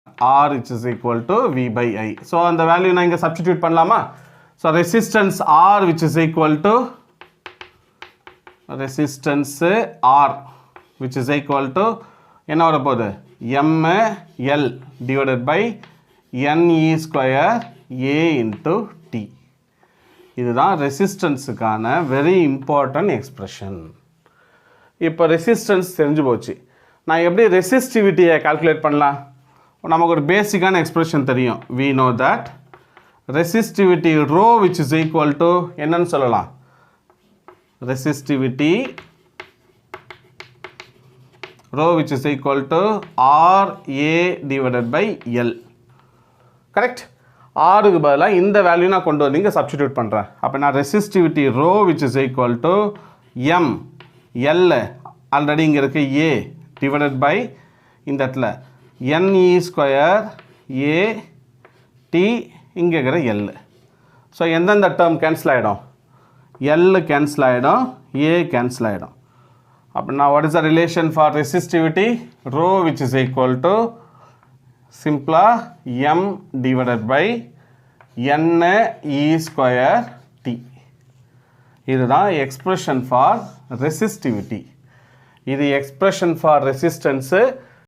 R which is equal to V by I. So அந்த value நான் இங்கே substitute பண்ணலாமா? So resistance R which is equal to resistance R which is equal to என்ன வரப்போகுது? ML divided by NE square A into T. இதுதான் ரெசிஸ்டன்ஸுக்கான very important expression. இப்போ resistance தெரிஞ்சு போச்சு. நான் எப்படி ரெசிஸ்டிவிட்டியை கால்குலேட் பண்ணலாம்? நமக்கு ஒரு பேசிக்கான எக்ஸ்பிரஷன் தெரியும். we know that resistivity rho which is equal to என்னன்னு சொல்லலாம்? resistivity rho which is equal to RA divided by L. Correct? ஆறுக்கு பதிலாக இந்த வேல்யூ நான் கொண்டு வந்து இங்கே சப்ஸ்டிடியூட் பண்ணுறேன். அப்போ நான் resistivity rho which is equal to M L already இங்கே இருக்குது ஏ டிவைடட் பை இந்த இடத்துல என்இ ஸ்கொயர் ஏ டி இங்கே இருக்கிற எல். ஸோ எந்தெந்த டேர்ம் கேன்சல் ஆகிடும்? எல் கேன்சல் ஆகிடும், ஏ கேன்சல் ஆகிடும். அப்படின்னா what is the relation for resistivity? Rho which is equal to சிம்பிளாக m divided by NE square T. இதுதான் எக்ஸ்பிரஷன் ஃபார் ரெசிஸ்டிவிட்டி. இது எக்ஸ்பிரஷன் ஃபார் ரெசிஸ்டன்ஸு.